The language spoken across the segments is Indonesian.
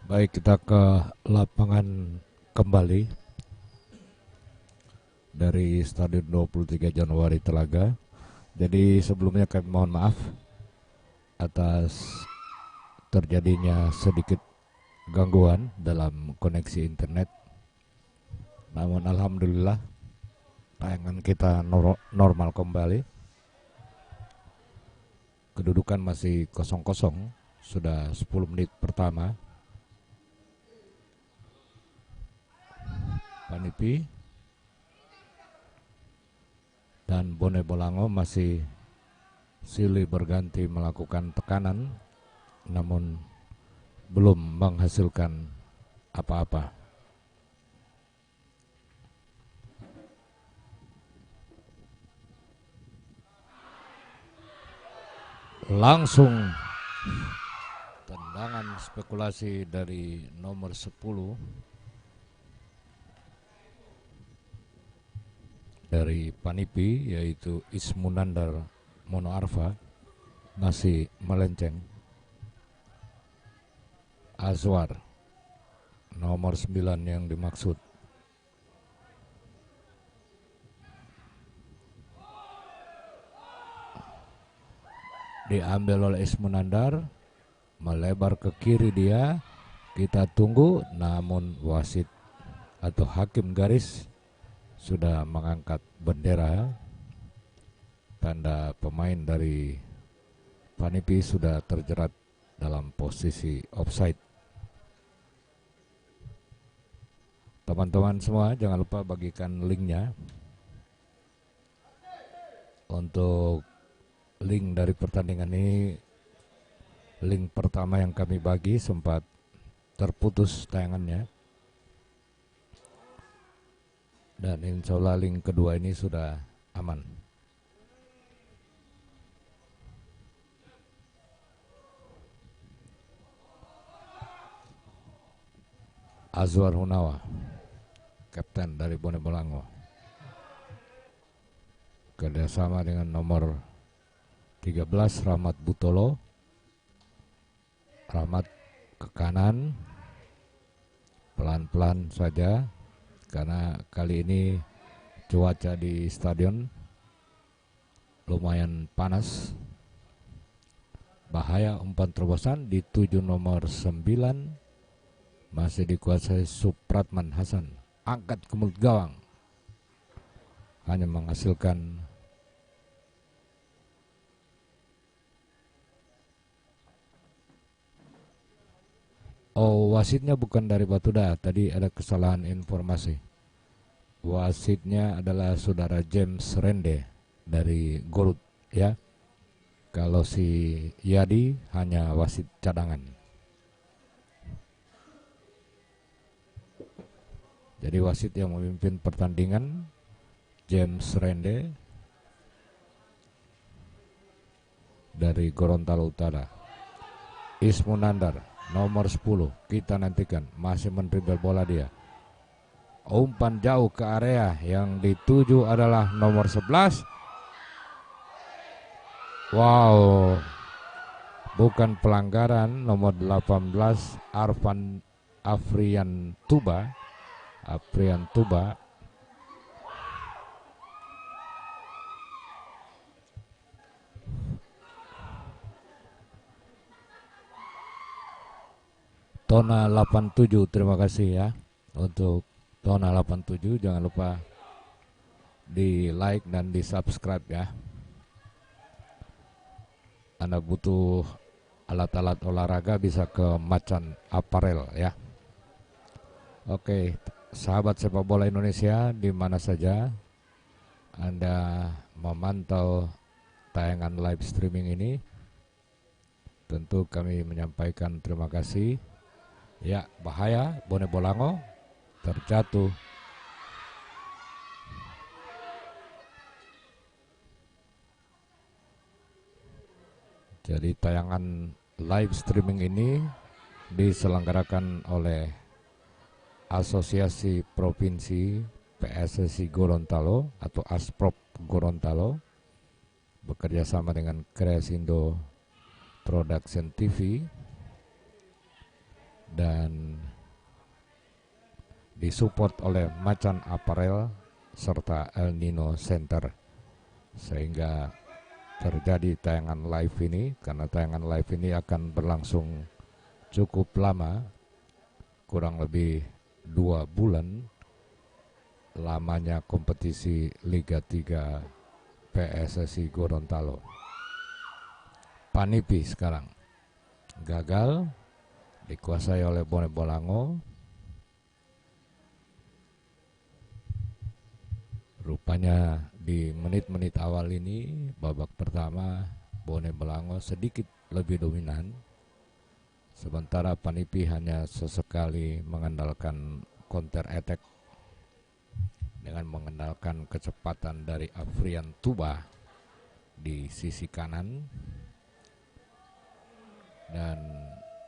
Baik, kita ke lapangan kembali dari Stadion 23 Januari Telaga. Jadi sebelumnya kami mohon maaf atas terjadinya sedikit gangguan dalam koneksi internet. Namun alhamdulillah tayangan kita normal kembali. Kedudukan masih kosong-kosong, sudah 10 menit pertama. Panipi dan Bone Bolango masih silih berganti melakukan tekanan, namun belum menghasilkan apa-apa. Langsung tendangan spekulasi dari nomor 10 dari Panipi, yaitu Ismunandar Monoarfa, masih melenceng. Azwar nomor 9 yang dimaksud. Diambil oleh Ismunandar, melebar ke kiri dia. Kita tunggu, namun wasit atau hakim garis sudah mengangkat bendera, tanda pemain dari Panipi sudah terjerat dalam posisi offside. Teman-teman semua jangan lupa bagikan linknya. Untuk link dari pertandingan ini, link pertama yang kami bagi sempat terputus tayangannya, dan insya Allah link kedua ini sudah aman. Azwar Hunawa, kapten dari Bone Bolango, kerjasama dengan nomor 13 Rahmat Butolo. Rahmat ke kanan, pelan-pelan saja karena kali ini cuaca di stadion lumayan panas. Bahaya umpan terobosan dituju nomor 9, masih dikuasai Supratman Hasan. Angkat ke mulut gawang, hanya menghasilkan wasitnya bukan dari Batuda. Tadi ada kesalahan informasi. Wasitnya adalah saudara James Rende dari Gorut, ya. Kalau si Yadi hanya wasit cadangan. Jadi wasit yang memimpin pertandingan James Rende dari Gorontalo Utara. Ismunandar nomor 10, kita nantikan, masih mendribble bola dia. Umpan jauh ke area, yang dituju adalah nomor 11. Wow, bukan pelanggaran. Nomor 18 Afrian Tuba. Tona 87, terima kasih ya untuk Tona 87. Jangan lupa di like dan di subscribe ya. Anda butuh alat-alat olahraga bisa ke Macan Apparel ya. Oke, sahabat sepak bola Indonesia di mana saja Anda memantau tayangan live streaming ini, tentu kami menyampaikan terima kasih. Ya, bahaya, Bone Bolango terjatuh. Jadi tayangan live streaming ini diselenggarakan oleh Asosiasi Provinsi PSSI Gorontalo atau Asprop Gorontalo, bekerja sama dengan Kresindo Production TV. dan disupport oleh Macan Apparel serta El Nino Center, sehingga terjadi tayangan live ini. Karena tayangan live ini akan berlangsung cukup lama, kurang lebih 2 bulan lamanya kompetisi Liga 3 PSSI Gorontalo. Panipi sekarang gagal, dikuasai oleh Bone Bolango. Rupanya di menit-menit awal ini, babak pertama, Bone Bolango sedikit lebih dominan, sementara Panipi hanya sesekali mengandalkan counter attack dengan mengandalkan kecepatan dari Afrian Tuba di sisi kanan dan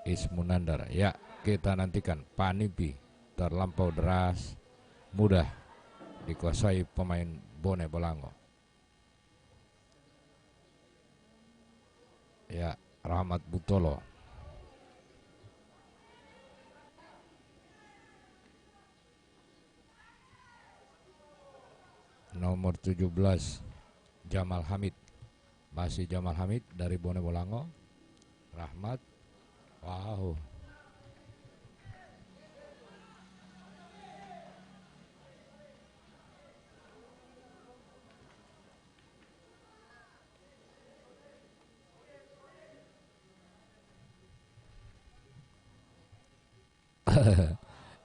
Ismunandar. Ya, kita nantikan. Panipi terlampau deras, mudah dikuasai pemain Bone Bolango. Ya, Rahmat Butolo. Nomor 17 Jamal Hamid. Masih Jamal Hamid dari Bone Bolango. Rahmat. Wow.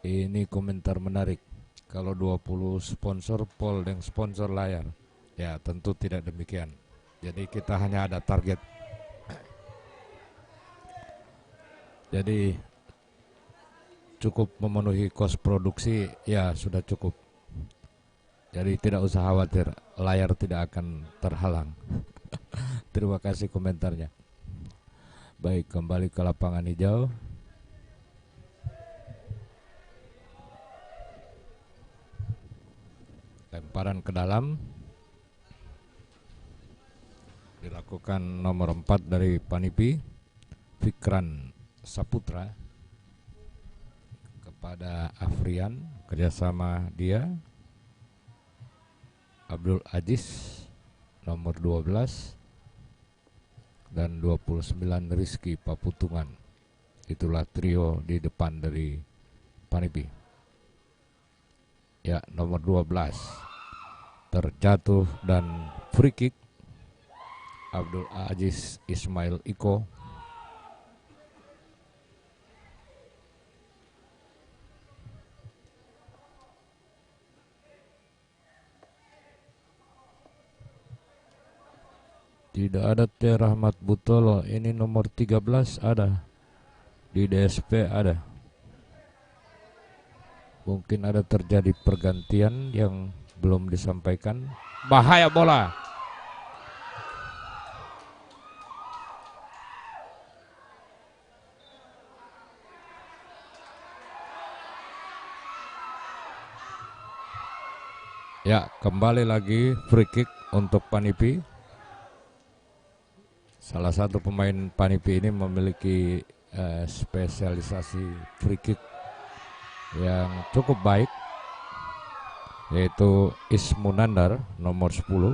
Ini komentar menarik. Kalau 20 sponsor pol dan sponsor layar, ya tentu tidak demikian. Jadi kita hanya ada target. Jadi cukup memenuhi kos produksi, ya sudah cukup. Jadi tidak usah khawatir, layar tidak akan terhalang. Terima kasih komentarnya. Baik, kembali ke lapangan hijau. Lemparan ke dalam dilakukan nomor 4 dari Panipi, Fikran Saputra, kepada Afrian. Kerjasama dia Abdul Aziz nomor 12 dan 29 Rizky Paputungan. Itulah trio di depan dari Panipi. Ya, nomor 12 terjatuh dan free kick Abdul Aziz Ismail Iko. Tidak ada T. Rahmat Butolo. Ini nomor 13 ada. Di DSP ada. Mungkin ada terjadi pergantian yang belum disampaikan. Bahaya bola. Ya, kembali lagi free kick untuk Panipi. Salah satu pemain Panipi ini memiliki spesialisasi free kick yang cukup baik, yaitu Ismunandar nomor 10.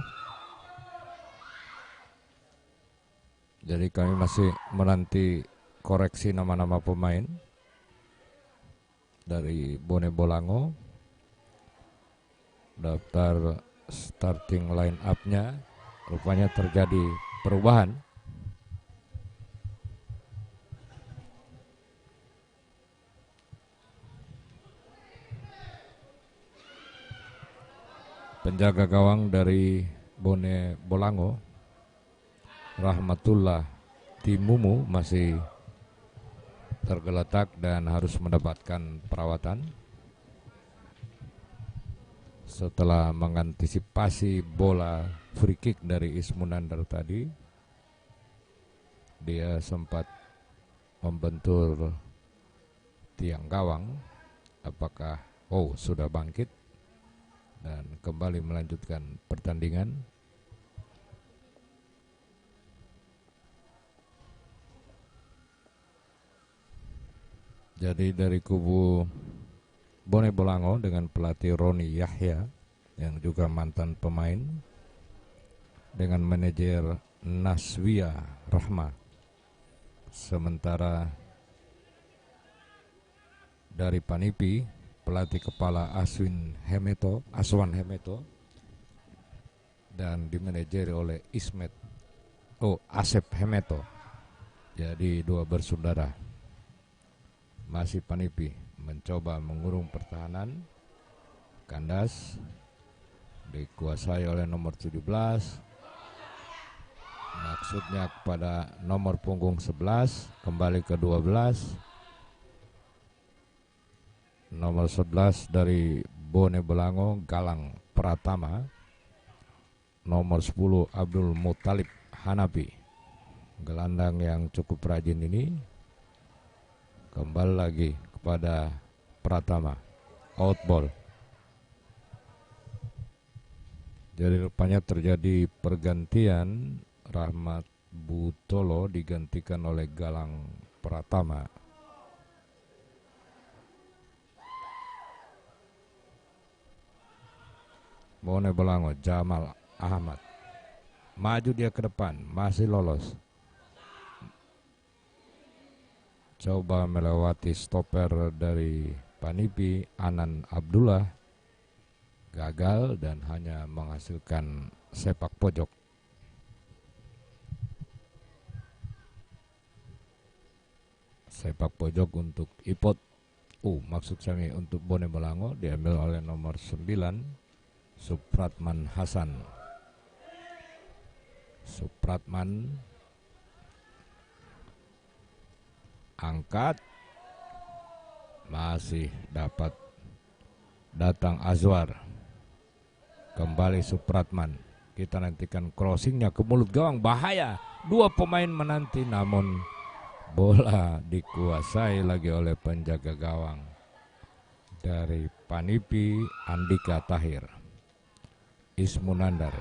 Jadi kami masih menanti koreksi nama-nama pemain dari Bone Bolango. Daftar starting line up-nya rupanya terjadi perubahan. Penjaga gawang dari Bone Bolango, Rahmatullah Timumu, masih tergeletak dan harus mendapatkan perawatan setelah mengantisipasi bola free kick dari Ismunandar tadi. Dia sempat membentur tiang gawang. Apakah sudah bangkit dan kembali melanjutkan pertandingan. Jadi dari kubu Bone Bolango dengan pelatih Roni Yahya yang juga mantan pemain, dengan manajer Naswia Rahma. Sementara dari Panipi pelatih kepala Aswan Hemeto dan dimanajeri oleh Asep Hemeto. Jadi dua bersaudara. Masih Panipi mencoba mengurung pertahanan. Kandas dikuasai oleh nomor 17. Maksudnya kepada nomor punggung 11, kembali ke 12. Nomor 11 dari Bone Bolango, Galang Pratama. Nomor 10 Abdul Muthalib Hanapi. Gelandang yang cukup rajin ini kembali lagi kepada Pratama, outball. Jadi rupanya terjadi pergantian, Rahmat Butolo digantikan oleh Galang Pratama. Bone Bolango, Jamal Ahmad maju dia ke depan, masih lolos. Coba melewati stopper dari Panipi, Anan Abdullah, gagal dan hanya menghasilkan sepak pojok. Sepak pojok untuk Ipot. Maksud kami untuk Bone Bolango, diambil oleh nomor 9 Supratman Hasan. Supratman angkat, masih dapat datang Azwar. Kembali Supratman. Kita nantikan crossingnya ke mulut gawang, bahaya. Dua pemain menanti, namun bola dikuasai lagi oleh penjaga gawang dari Panipi, Andika Tahir. Ismunandar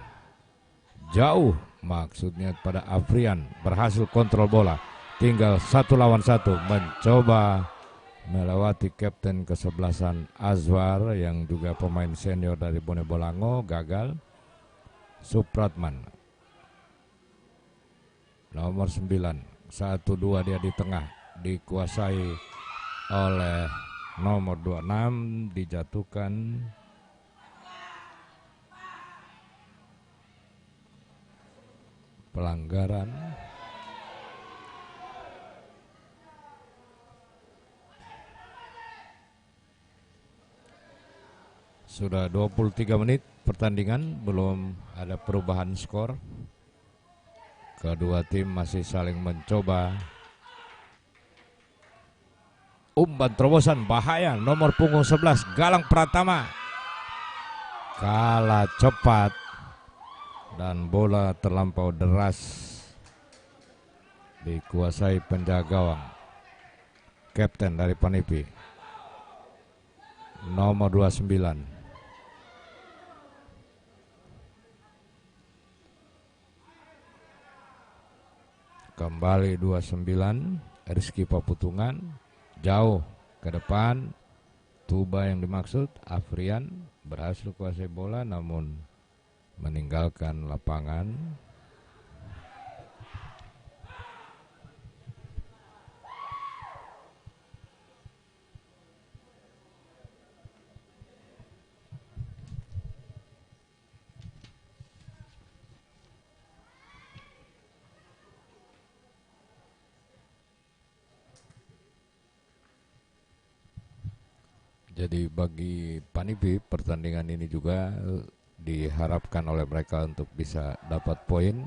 jauh, maksudnya pada Afrian, berhasil kontrol bola. Tinggal 1 lawan 1, mencoba melewati kapten kesebelasan Azwar yang juga pemain senior dari Bone Bolango, gagal. Supratman nomor 9, 1-2 dia di tengah, dikuasai oleh nomor 26, dijatuhkan. Pelanggaran. Sudah 23 menit pertandingan, belum ada perubahan skor. Kedua tim masih saling mencoba. Umpan terobosan, bahaya. Nomor punggung 11 Galang Pratama kalah cepat dan bola terlampau deras, dikuasai penjaga gawang, kapten dari Panipi, nomor 29. Kembali 29 Rizky Paputungan, jauh ke depan. Tuba yang dimaksud, Afrian berhasil kuasai bola namun meninggalkan lapangan. Jadi bagi Panipi, pertandingan ini juga diharapkan oleh mereka untuk bisa dapat poin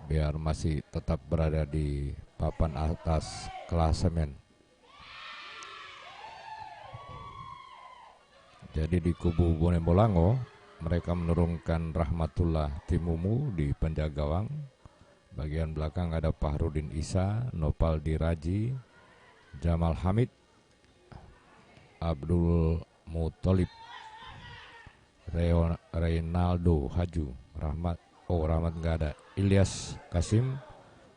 biar masih tetap berada di papan atas klasemen. Jadi di kubu Bone Bolango, mereka menurunkan Rahmatullah Timumu di penjaga gawang. Bagian belakang ada Fahrudin Isa, Nopal Diraji, Jamal Hamid, Abdul Muthalib, Reynaldo Haju, Rahmat nggak ada, Ilyas Kasim,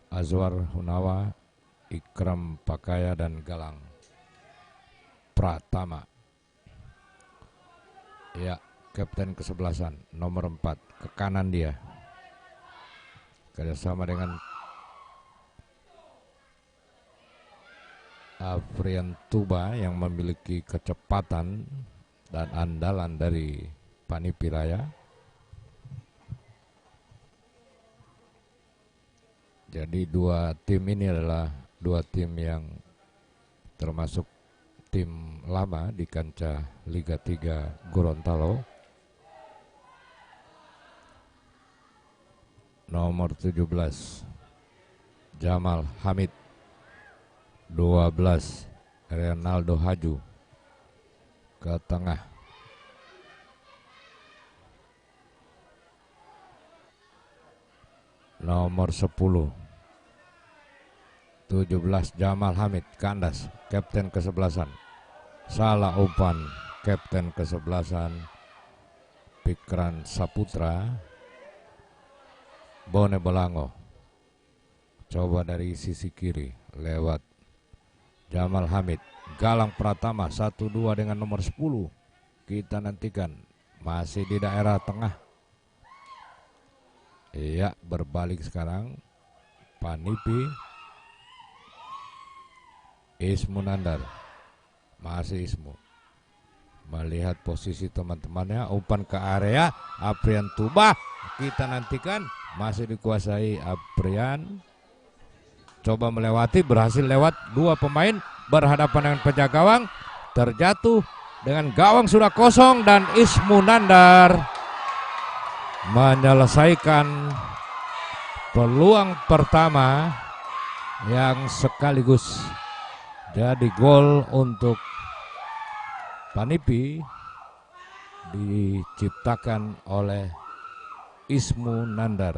Azwar Hunawa, Ikram Pakaya dan Galang. Pratama. Ya, kapten kesebelasan nomor 4 ke kanan dia. Kerjasama dengan Afrian Tuba yang memiliki kecepatan dan andalan dari Panipi Raya. Jadi dua tim ini adalah dua tim yang termasuk tim lama di kancah Liga 3 Gorontalo. Nomor 17 Jamal Hamid, 12 Renaldo Haju ke tengah. Nomor 10 17 Jamal Hamid kandas, kapten kesebelasan. Salah umpan kapten kesebelasan Pikran Saputra. Bone Bolango coba dari sisi kiri lewat Jamal Hamid. Galang Pratama 1-2 dengan nomor 10. Kita nantikan, masih di daerah tengah. Iya, berbalik sekarang. Panipi Ismu Nandar. Masih Ismu melihat posisi teman-temannya, umpan ke area Afrian Tuba. Kita nantikan, masih dikuasai Afrian. Coba melewati, berhasil lewat dua pemain, berhadapan dengan penjaga gawang, terjatuh dengan gawang sudah kosong, dan Ismu Nandar menyelesaikan peluang pertama yang sekaligus jadi gol untuk Panipi, diciptakan oleh Ismu Nandar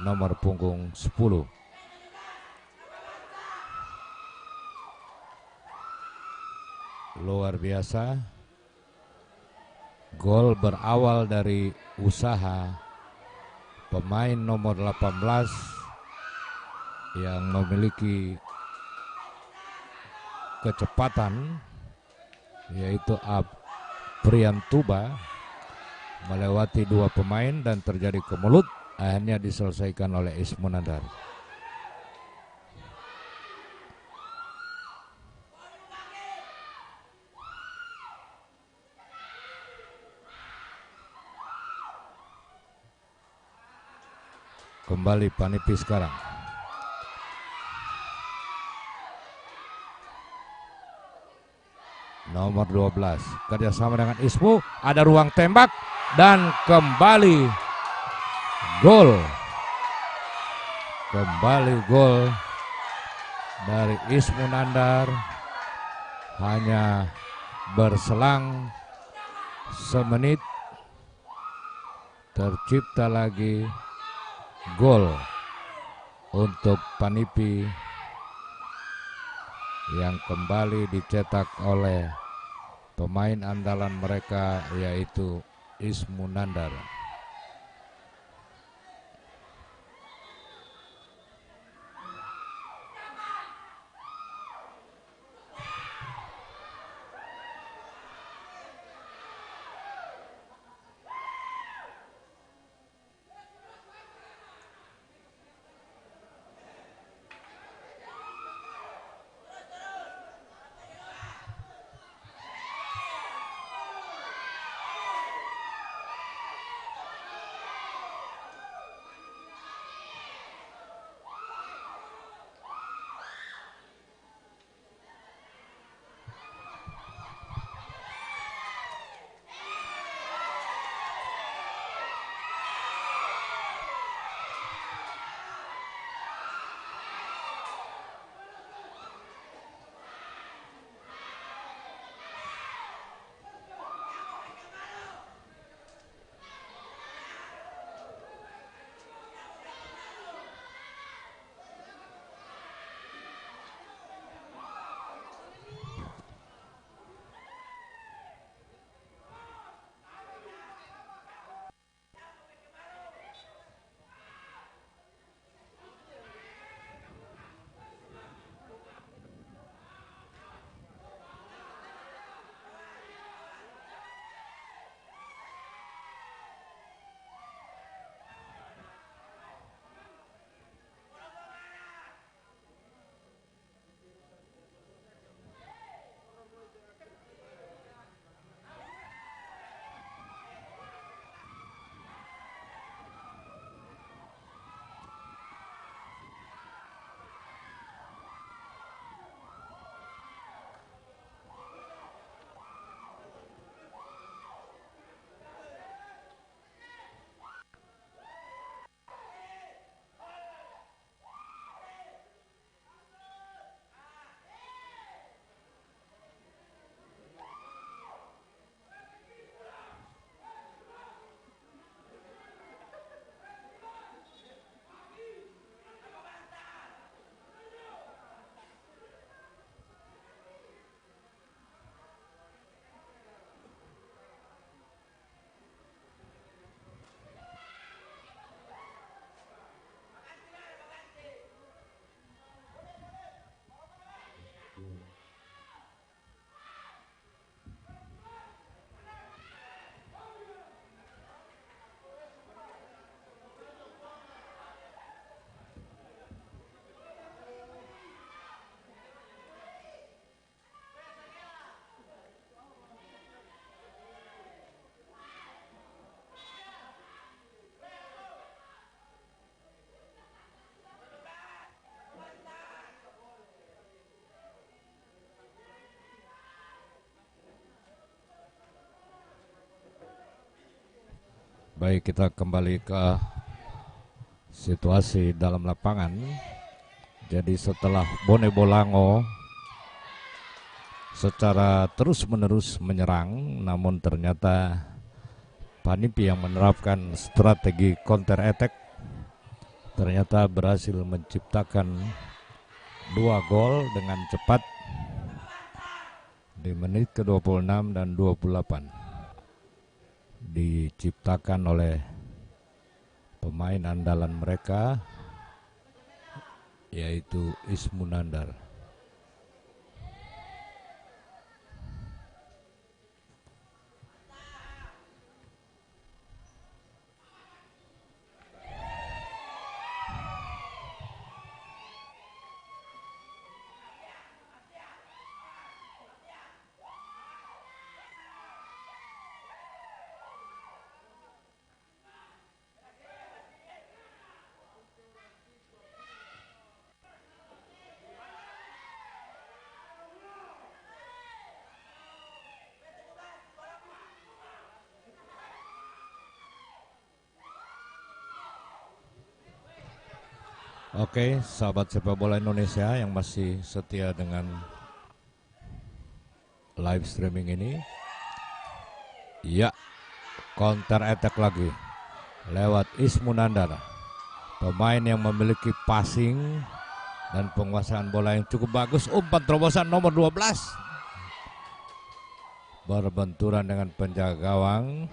nomor punggung 10. Luar biasa. Gol berawal dari usaha pemain nomor 18 yang memiliki kecepatan, yaitu Afrian Tuba, melewati dua pemain dan terjadi kemelut, akhirnya diselesaikan oleh Ismu Nandar. Kembali Panipi sekarang. Nomor 12 kerjasama dengan Ismu, ada ruang tembak dan kembali gol. Kembali gol dari Ismu Nandar. Hanya berselang semenit tercipta lagi gol untuk Panipi yang kembali dicetak oleh pemain andalan mereka, yaitu Ismu Nandar. Baik, kita kembali ke situasi dalam lapangan. Jadi setelah Bone Bolango secara terus-menerus menyerang, namun ternyata Panipi yang menerapkan strategi counter attack ternyata berhasil menciptakan 2 gol dengan cepat di menit ke-26 dan 28. Diciptakan oleh pemain andalan mereka, yaitu Ismunandar. Oke, sahabat sepak bola Indonesia yang masih setia dengan live streaming ini. Ya, counter attack lagi lewat Ismunandar, pemain yang memiliki passing dan penguasaan bola yang cukup bagus. Umpan terobosan nomor 12 berbenturan dengan penjaga gawang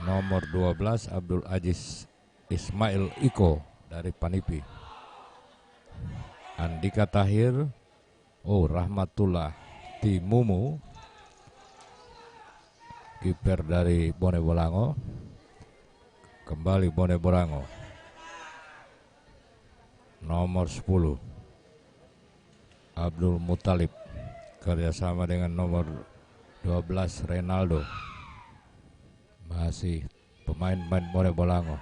nomor 12 Abdul Aziz Ismail Iko dari Panipi. Andika Tahir, Rahmatullah Timumu, kiper dari Bone Bolango. Kembali Bone Bolango, nomor 10 Abdul Muthalib kerjasama dengan nomor 12 Renaldo. Masih pemain-pemain Bone Bolango.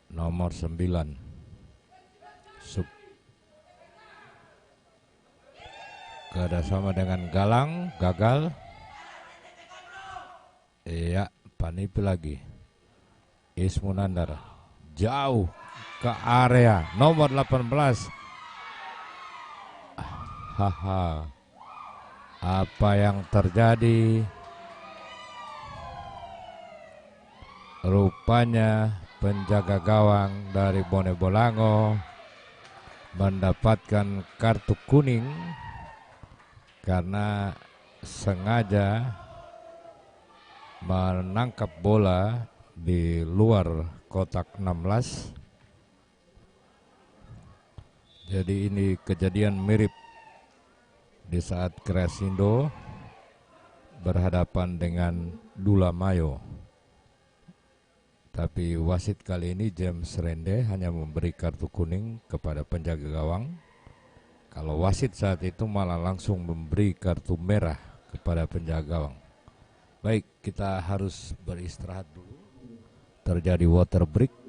Nomor 9 kerjasama dengan Galang, gagal. Iya, Panipi lagi. Ismunandar jauh ke area nomor 18. Haha, apa yang terjadi? Rupanya penjaga gawang dari Bone Bolango mendapatkan kartu kuning karena sengaja menangkap bola di luar kotak 16. Jadi ini kejadian mirip di saat Kresindo berhadapan dengan Dula Mayo. Tapi wasit kali ini James Rende hanya memberi kartu kuning kepada penjaga gawang. Kalau wasit saat itu malah langsung memberi kartu merah kepada penjaga gawang. Baik, kita harus beristirahat dulu. Terjadi water break.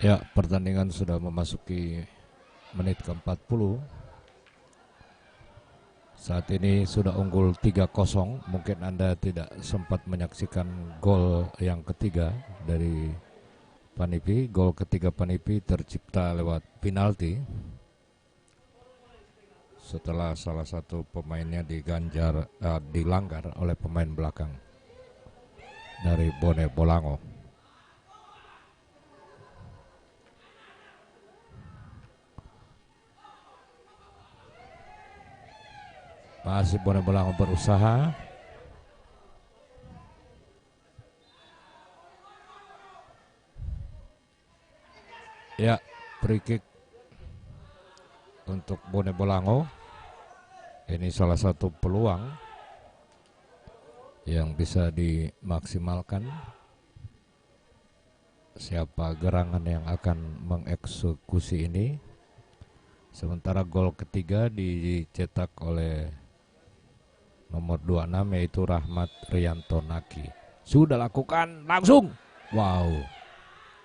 Ya, pertandingan sudah memasuki menit ke-40. Saat ini sudah unggul 3-0. Mungkin Anda tidak sempat menyaksikan gol yang ketiga dari Panipi. Gol ketiga Panipi tercipta lewat penalti setelah salah satu pemainnya dilanggar oleh pemain belakang dari Bone Bolango. Masih Bone Bolango berusaha. Ya, free kick untuk Bone Bolango. Ini salah satu peluang yang bisa dimaksimalkan. Siapa gerangan yang akan mengeksekusi ini. Sementara gol ketiga dicetak oleh nomor 26 yaitu Rahmat Rianto Naki. Sudah lakukan langsung. Wow.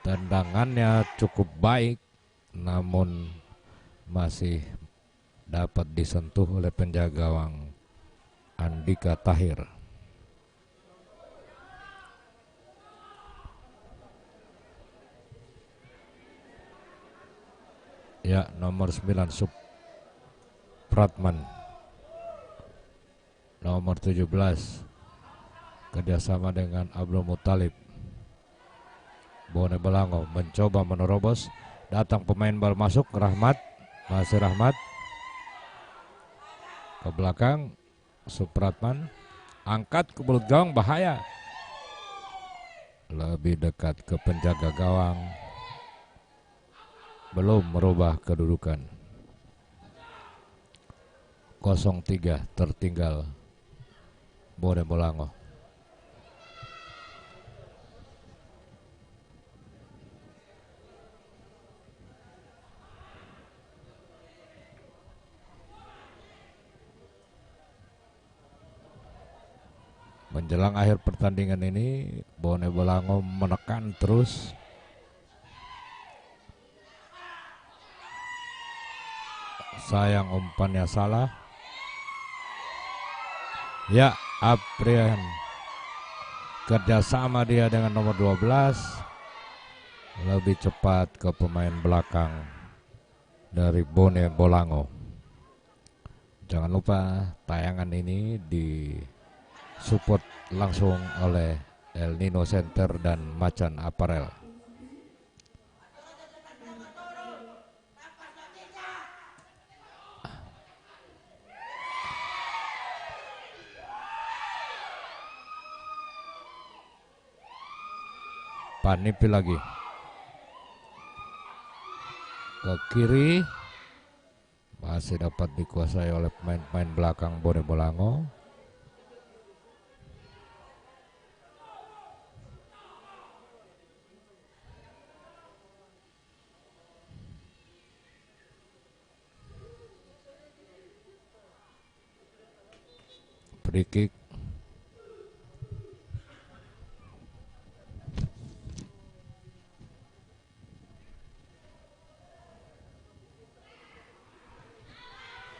Tendangannya cukup baik namun masih dapat disentuh oleh penjaga gawang Andika Tahir. Ya, nomor 9 Supratman. Nomor 17 kerjasama dengan Abdul Muthalib. Bone Bolango mencoba menerobos. Datang pemain baru masuk, Rahmat. Masih Rahmat. Ke belakang Supratman, angkat ke mulut gawang, bahaya. Lebih dekat ke penjaga gawang. Belum merubah kedudukan. 0-3 tertinggal Bone Bolango. Menjelang akhir pertandingan ini, Bone Bolango menekan terus. Sayang umpannya salah. Ya, Aprian kerjasama dia dengan nomor 12. Lebih cepat ke pemain belakang dari Bone Bolango. Jangan lupa tayangan ini disupport langsung oleh El Nino Center dan Macan Apparel. Panipi lagi ke kiri, masih dapat dikuasai oleh pemain-pemain belakang Bone Bolango. Free kick.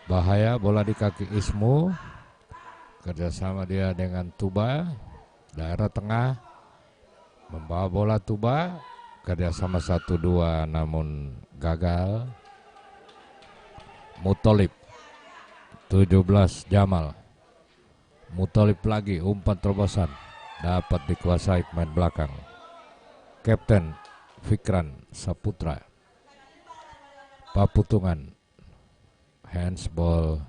Bahaya, bola di kaki Ismu. Kerjasama dia dengan Tuba. Daerah tengah. Membawa bola Tuba. Kerjasama 1-2 namun gagal. Muthalib. 17 Jamal. Muthalib lagi, umpan terobosan. Dapat dikuasai pemain belakang. Kapten Fikran Saputra. Paputungan. Handsball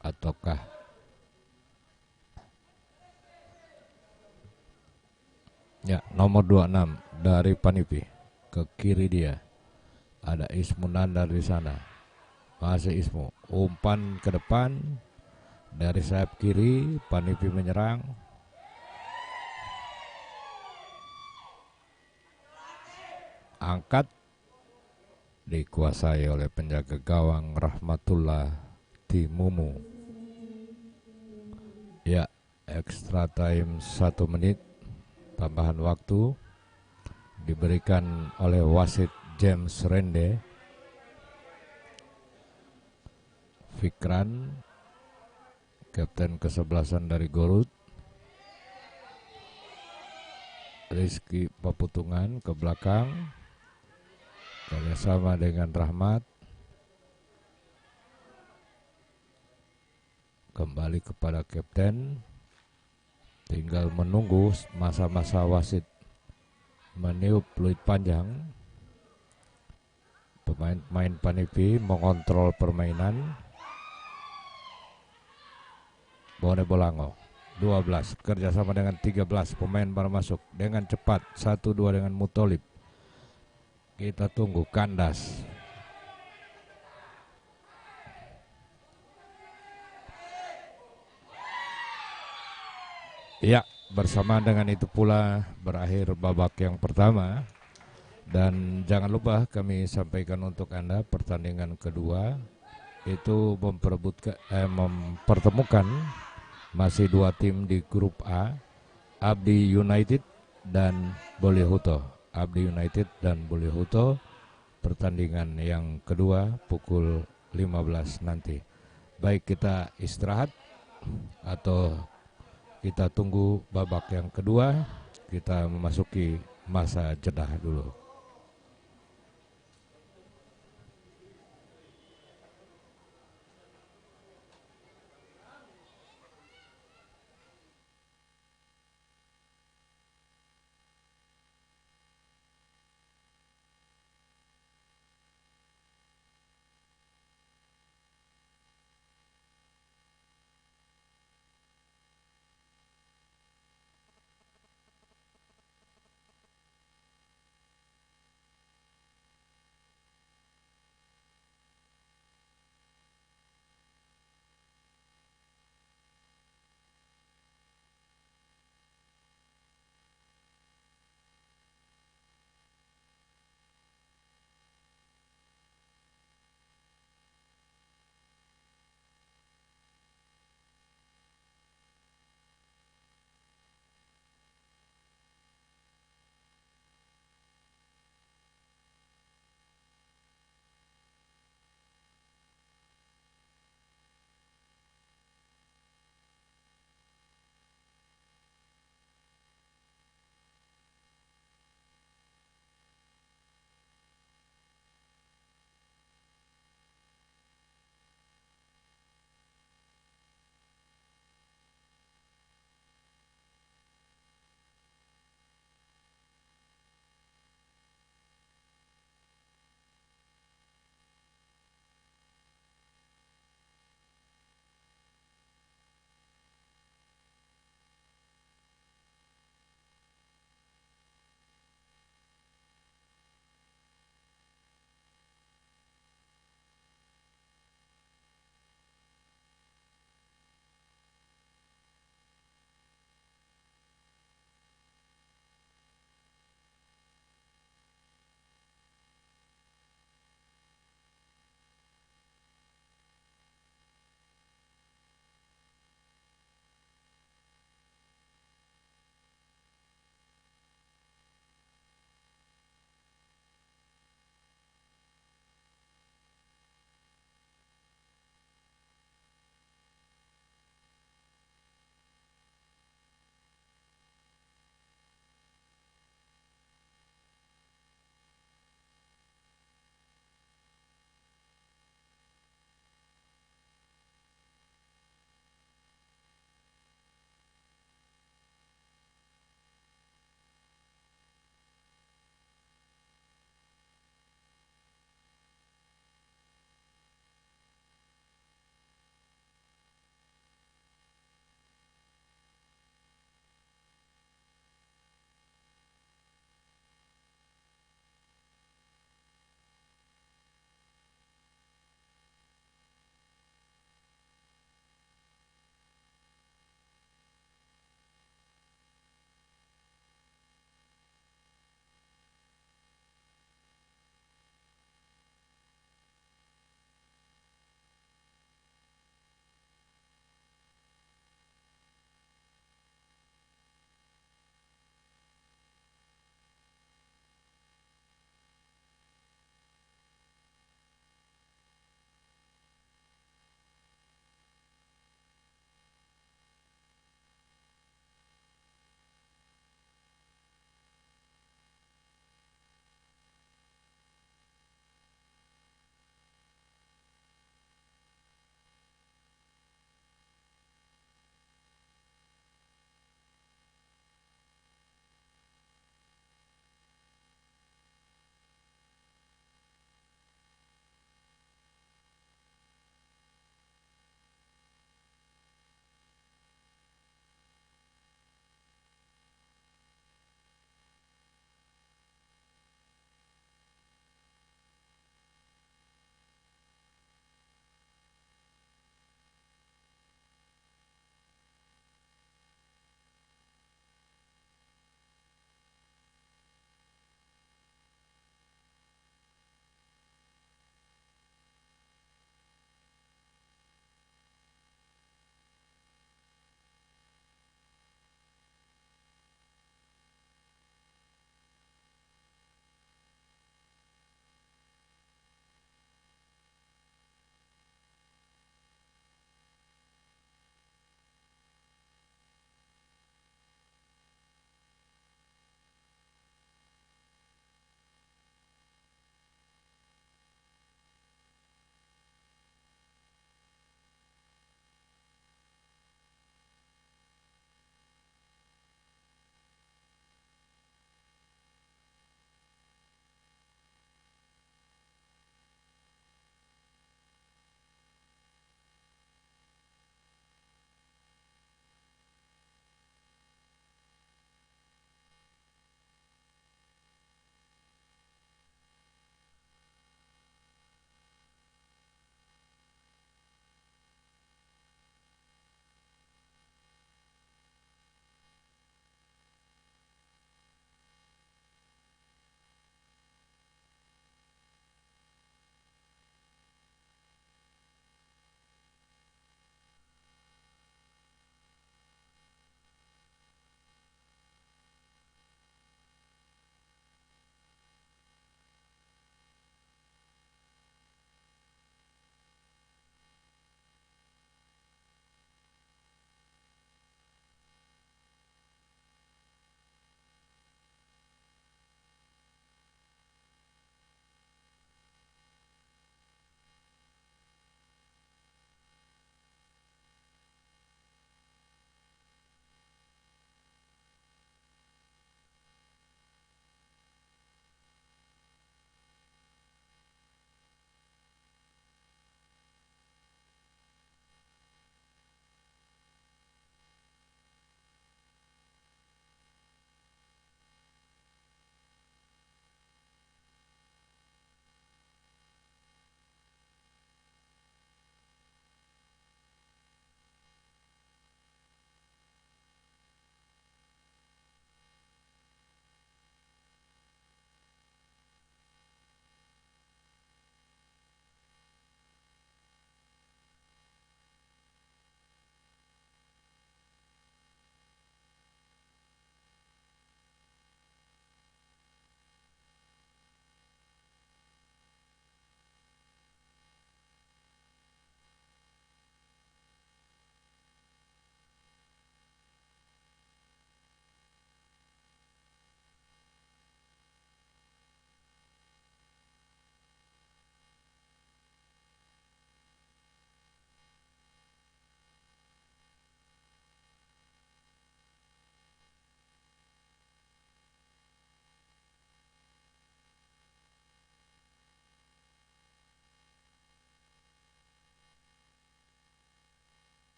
ataukah ya, nomor 26 dari Panipi. Ke kiri dia ada Ismu Nandar di sana. Masih Ismu, umpan ke depan dari sayap kiri. Panipi menyerang. Angkat, dikuasai oleh penjaga gawang Rahmatullah Timumu. Ya, extra time 1 menit tambahan waktu. diberikan oleh wasit James Rende. Fikran, kapten kesebelasan dari Gorut. Rizky Paputungan ke belakang, kerjasama dengan Rahmat. Kembali kepada kapten, tinggal menunggu masa-masa wasit meniup peluit panjang. Pemain Panipi mengontrol permainan. Bone Bolango 12 kerjasama dengan 13 pemain baru masuk dengan cepat 1-2 dengan Mutolib. Kita tunggu kandas. Ya, bersama dengan itu pula berakhir babak yang pertama. Dan jangan lupa kami sampaikan untuk Anda pertandingan kedua itu mempertemukan masih dua tim di grup A, Abdi United dan Bolehuto. Abdi United dan Bolehuto, pertandingan yang kedua pukul 15 nanti. Baik, kita istirahat atau kita tunggu babak yang kedua, kita memasuki masa jeda dulu.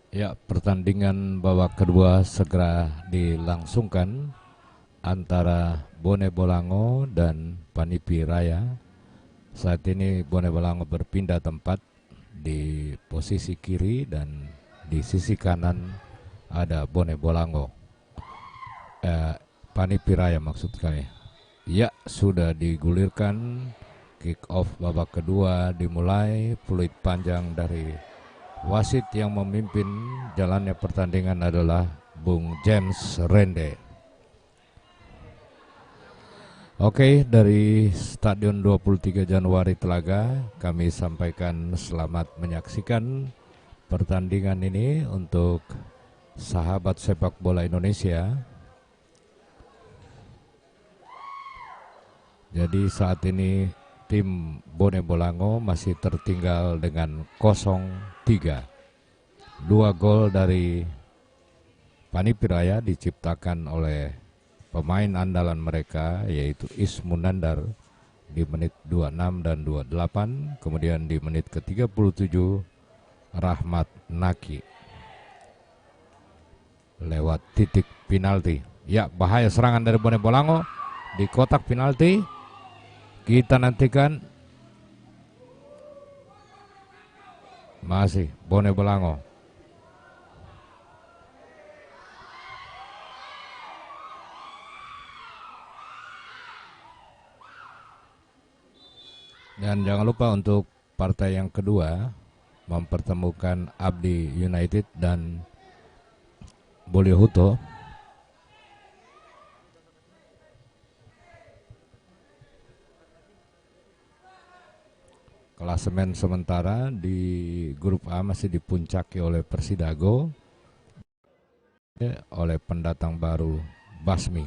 Ya, pertandingan babak kedua segera dilangsungkan antara Bone Bolango dan Panipi Raya. Saat ini Bone Bolango berpindah tempat di posisi kiri dan di sisi kanan ada Bone Bolango. Panipi Raya maksud kami. Ya, sudah digulirkan. Kick off babak kedua dimulai. Fluid panjang dari wasit yang memimpin jalannya pertandingan adalah Bung James Rende. Oke, dari Stadion 23 Januari Telaga kami sampaikan selamat menyaksikan pertandingan ini untuk sahabat sepak bola Indonesia. Jadi saat ini tim Bone Bolango masih tertinggal dengan 0-3. 2 gol dari Panipi Raya diciptakan oleh pemain andalan mereka yaitu Ismunandar di menit 26 dan 28, kemudian di menit ke-37 Rahmat Naki lewat titik penalti. Ya, bahaya serangan dari Bone Bolango di kotak penalti. Kita nantikan masih Bone Bolango. Dan jangan lupa untuk partai yang kedua mempertemukan Abdi United dan Boliohuto. Klasemen sementara di grup A masih dipuncaki oleh Persidago, oleh pendatang baru Basmi.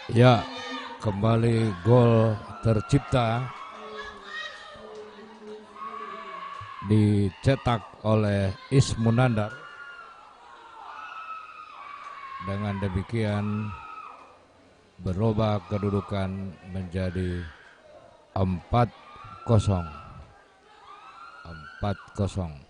Ya, kembali gol tercipta dicetak oleh Ismunandar. Dengan demikian berubah kedudukan menjadi 4-0. 4-0.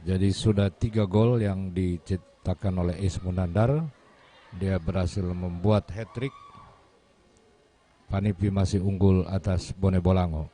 Jadi sudah 3 gol yang diciptakan oleh Ismunandar. Dia berhasil membuat hat-trick. Panipi masih unggul atas Bone Bolango.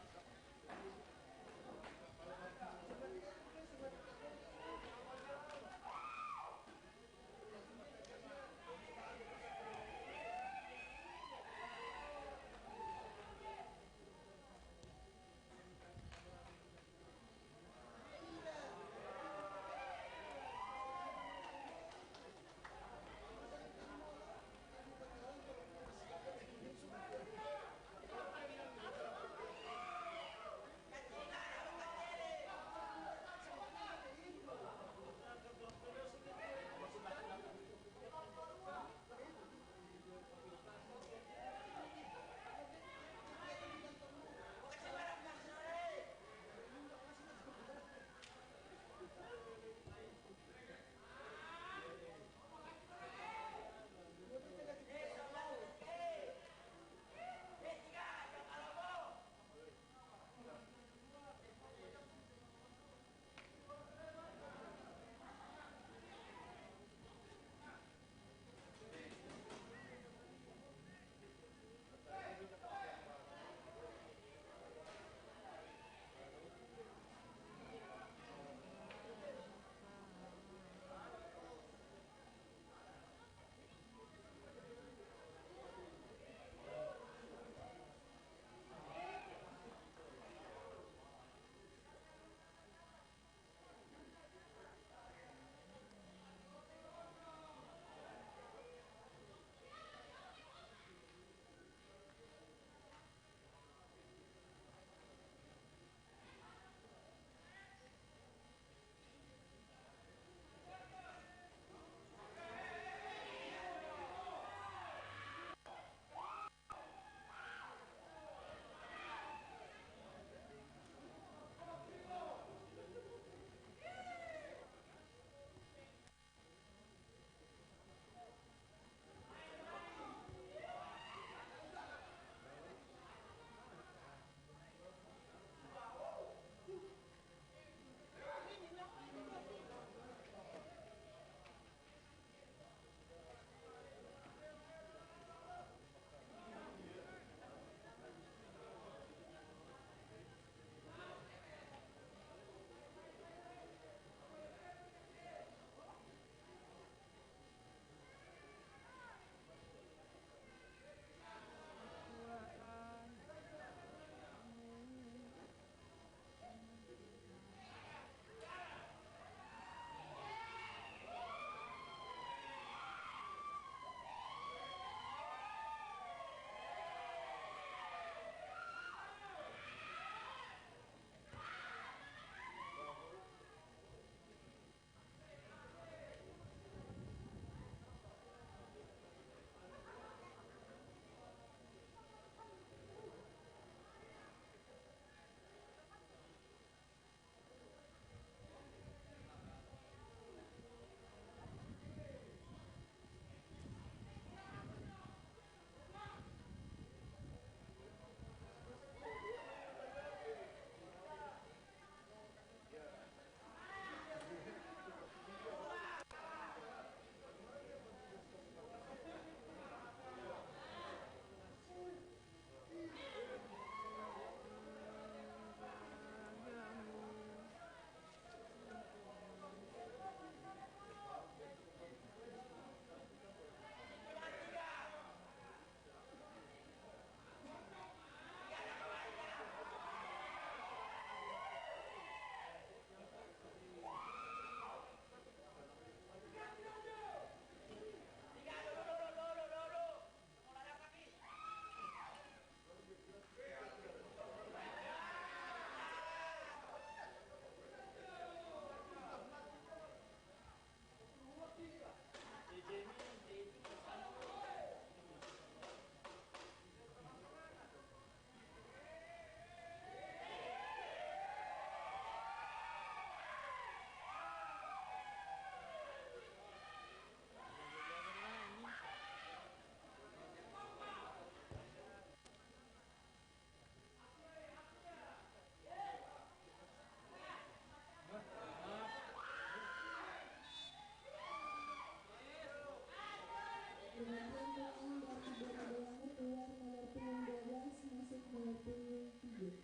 Dengan punggung dari Bone Bolango keluar nomor punggung 12 masuk nomor punggung 3.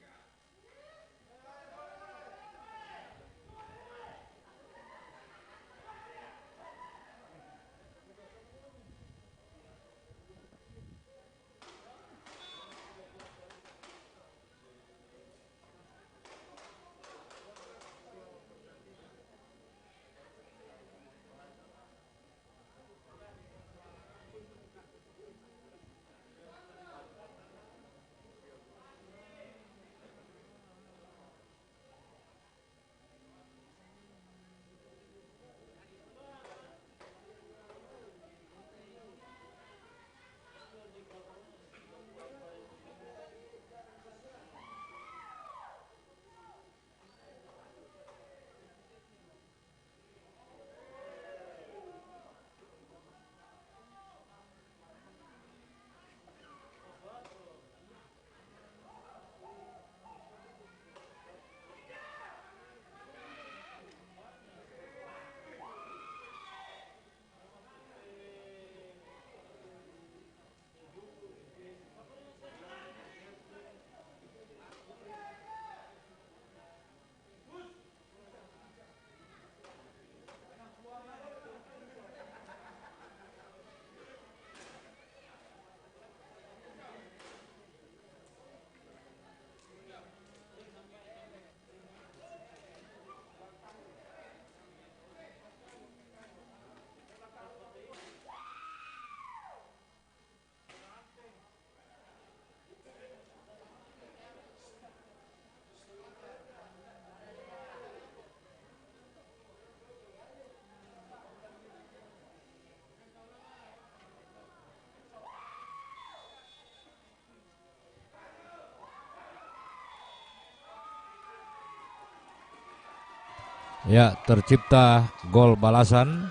Ya, tercipta gol balasan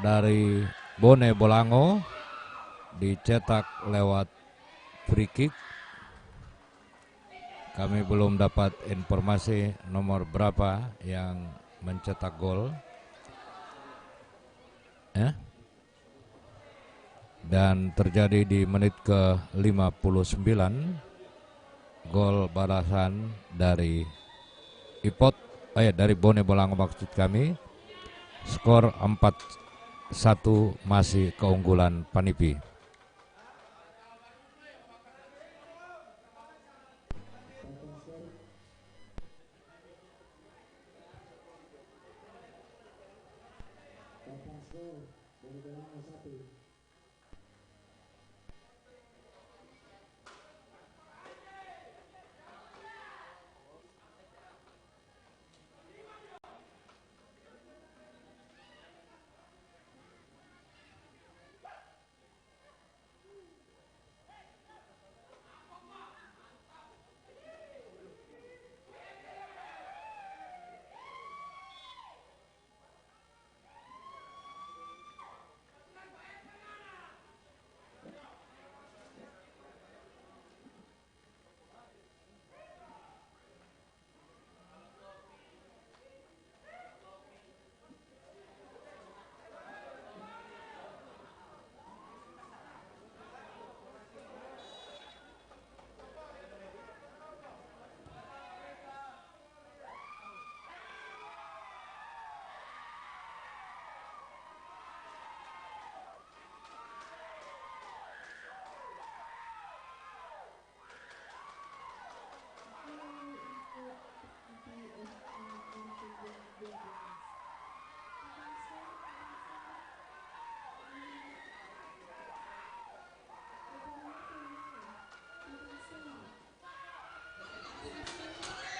dari Bone Bolango, dicetak lewat free kick. Kami belum dapat informasi nomor berapa yang mencetak gol. Ya. Dan terjadi di menit ke-59, gol balasan dari dari Bone Bolango maksud kami. Skor 4-1 masih keunggulan Panipi.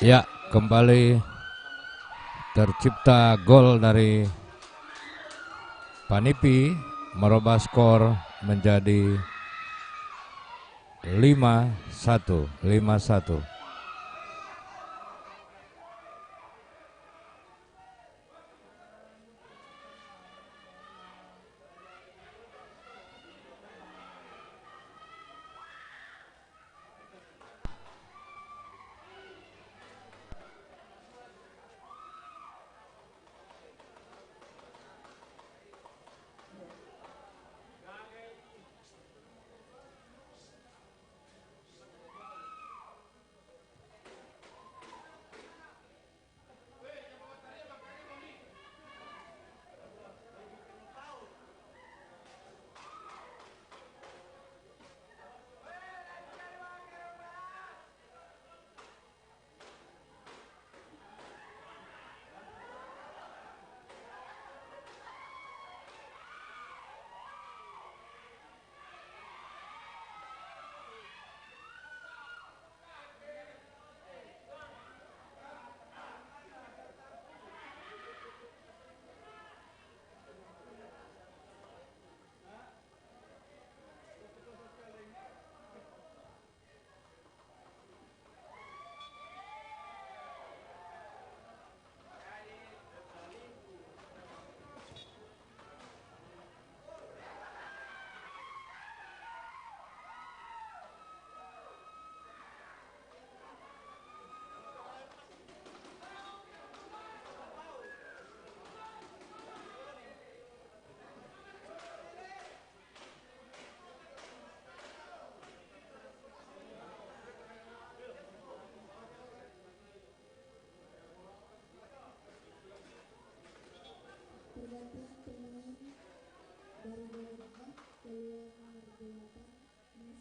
Ya, kembali tercipta gol dari Panipi, merubah skor menjadi 5-1.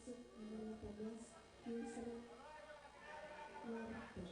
masuk nomor 14 Yusra Warta.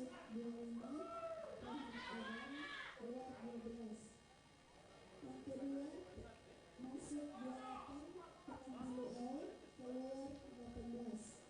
masuk 25, Rahmat Adam keluar 12. Yang kedua masuk 28, Pengambil L keluar 18.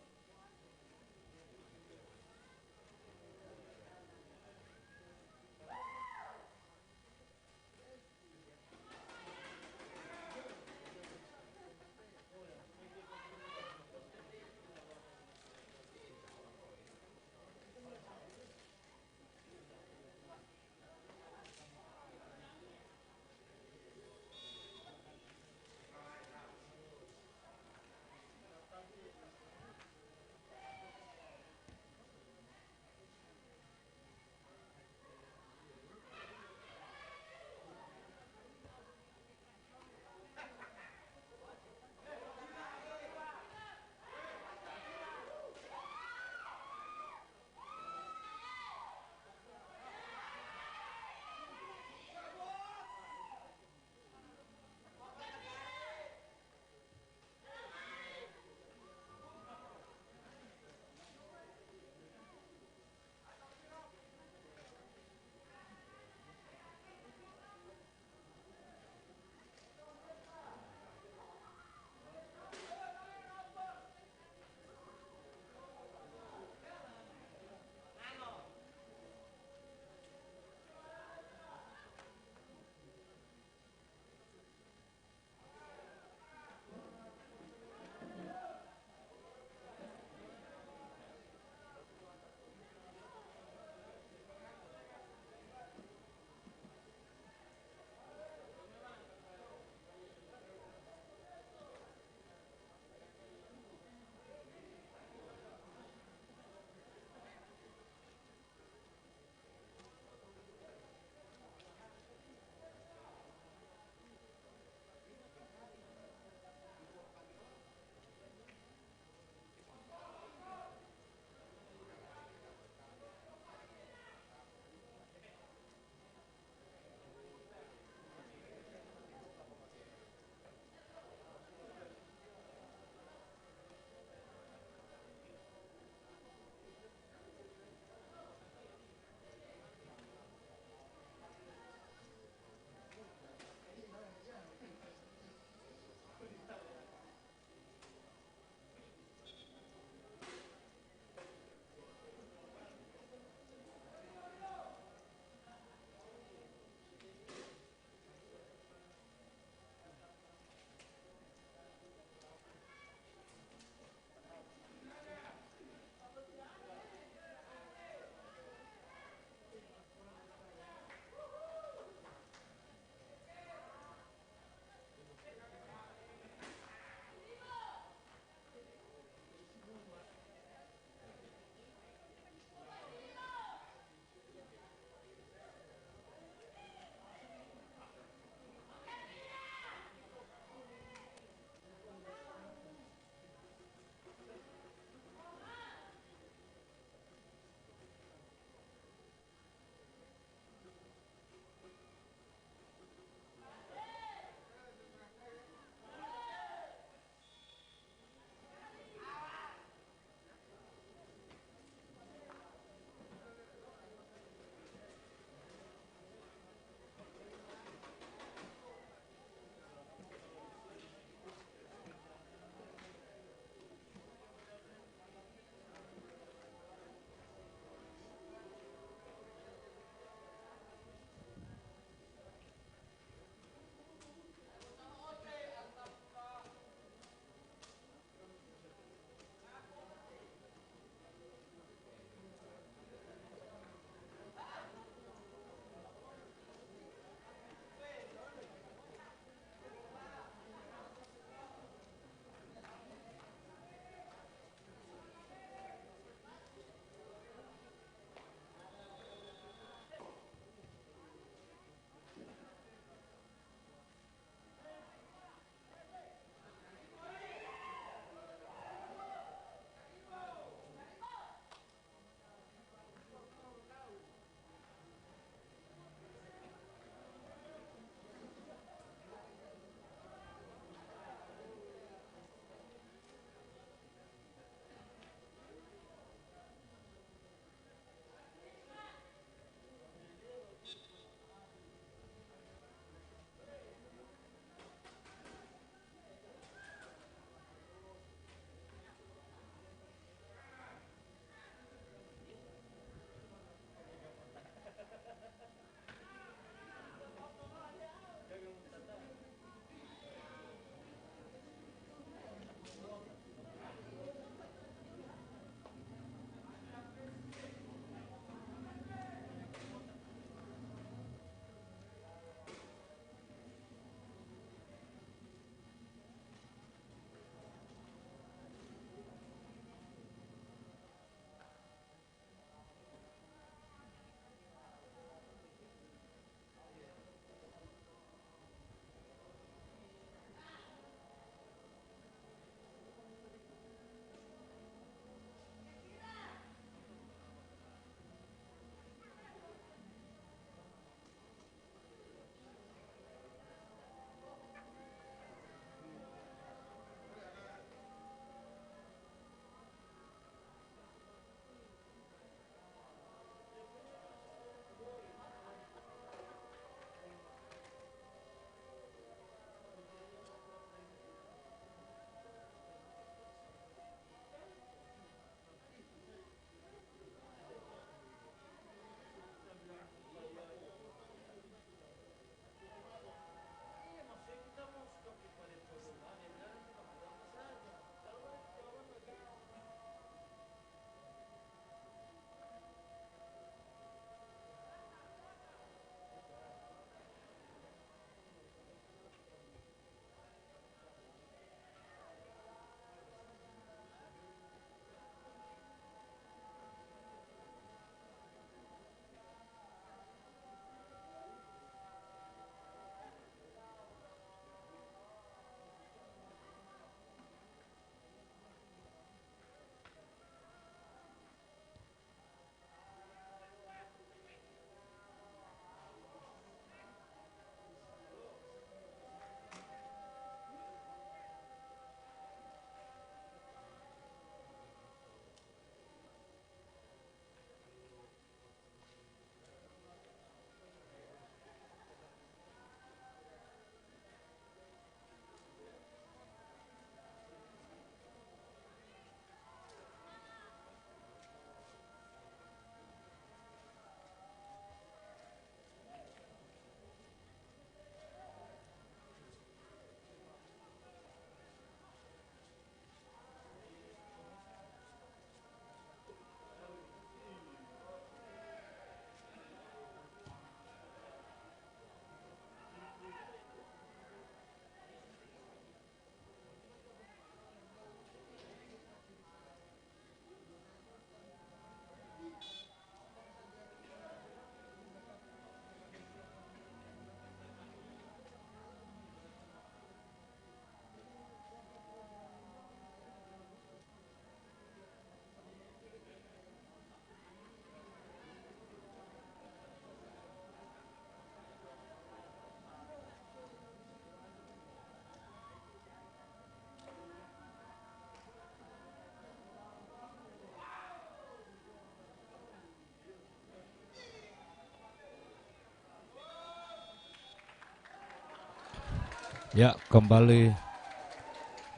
Ya, kembali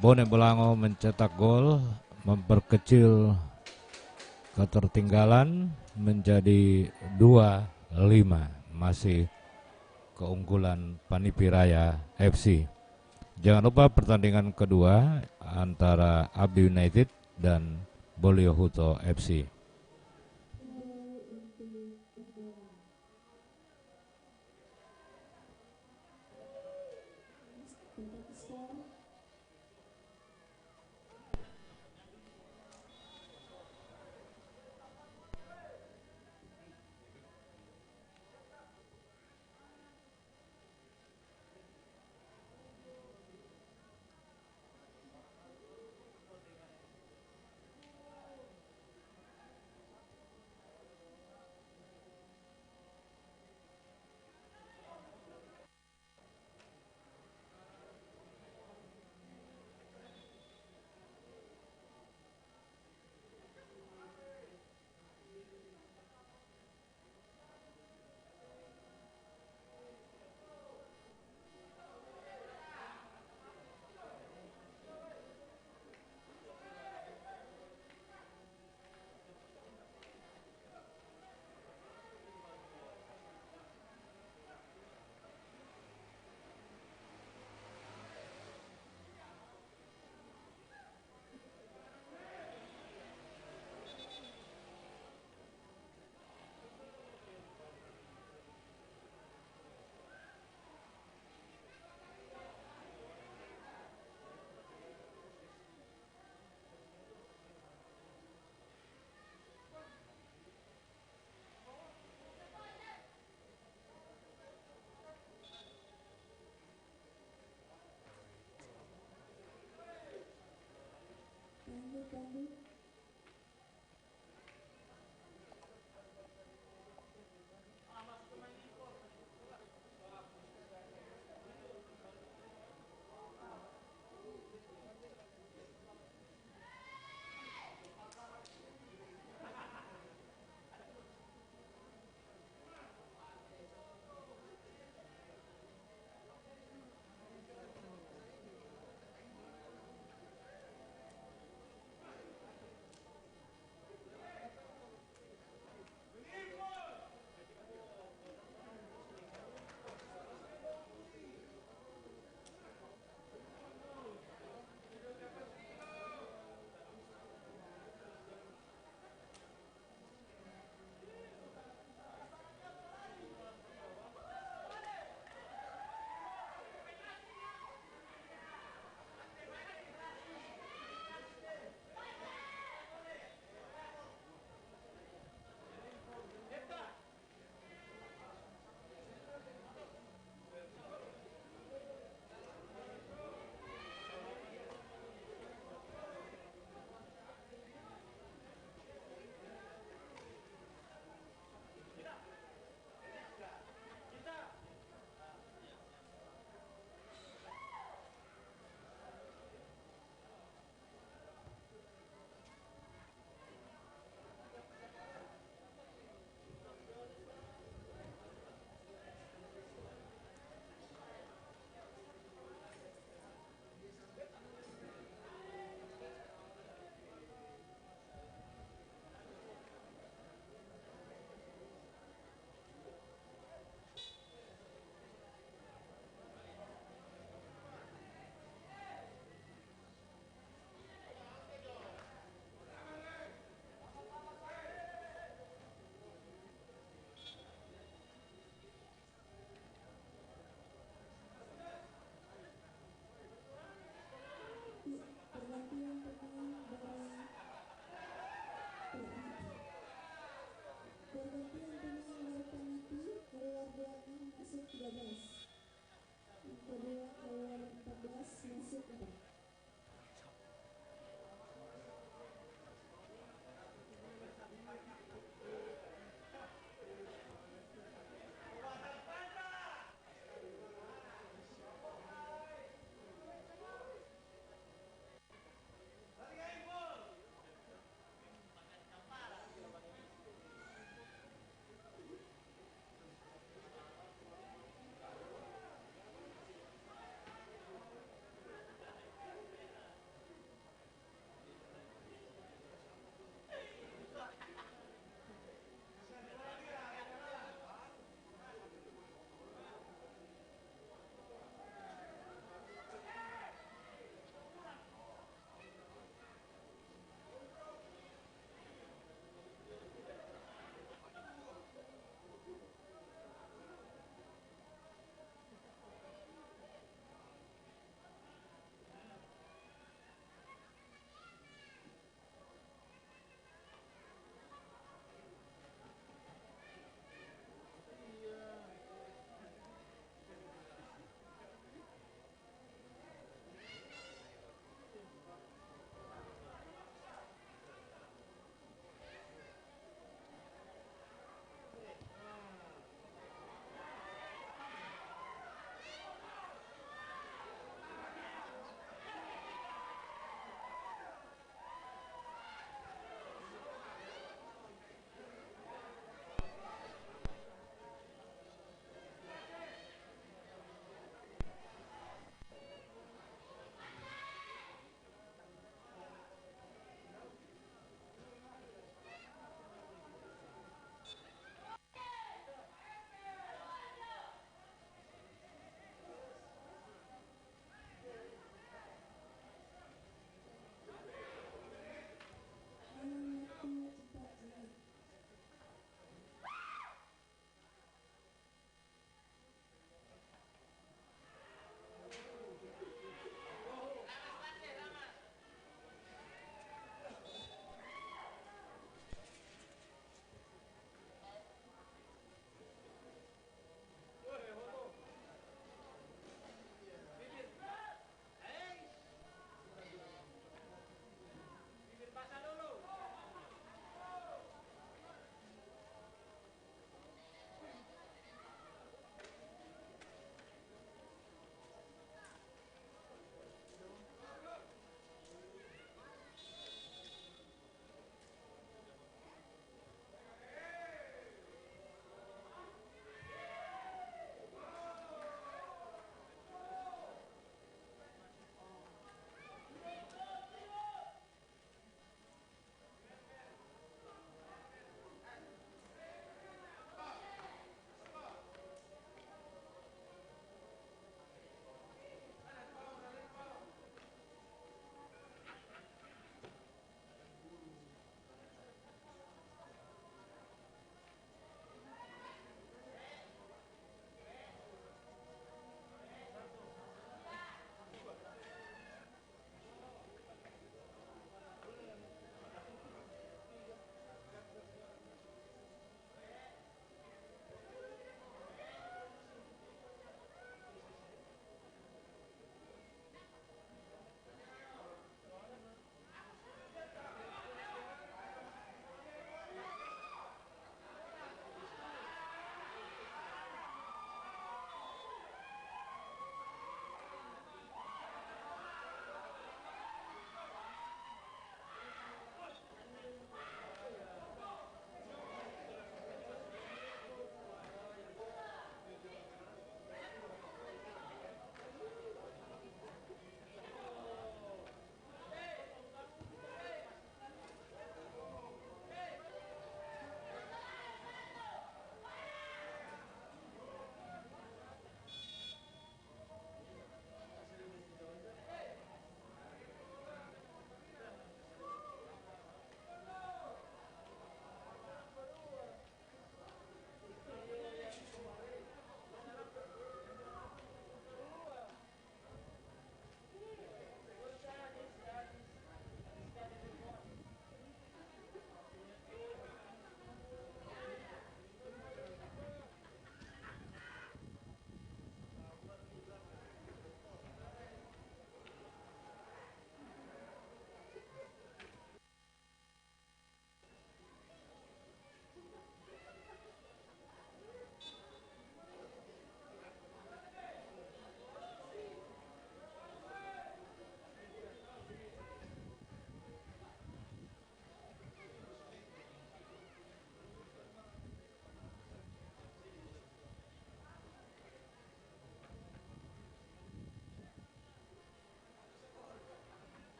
Bone Bolango mencetak gol, memperkecil ketertinggalan menjadi 2-5. Masih keunggulan Panipiraya FC. Jangan lupa pertandingan kedua antara Abdi United dan Boliohuto FC. Pergantian pemain dari Peniti keluar 26 masuk 13. Yang kedua keluar 14 masuk 4.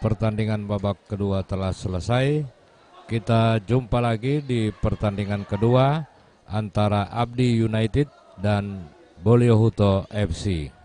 pertandingan babak kedua telah selesai. Kita jumpa lagi di pertandingan kedua antara Abdi United dan Boliohuto FC.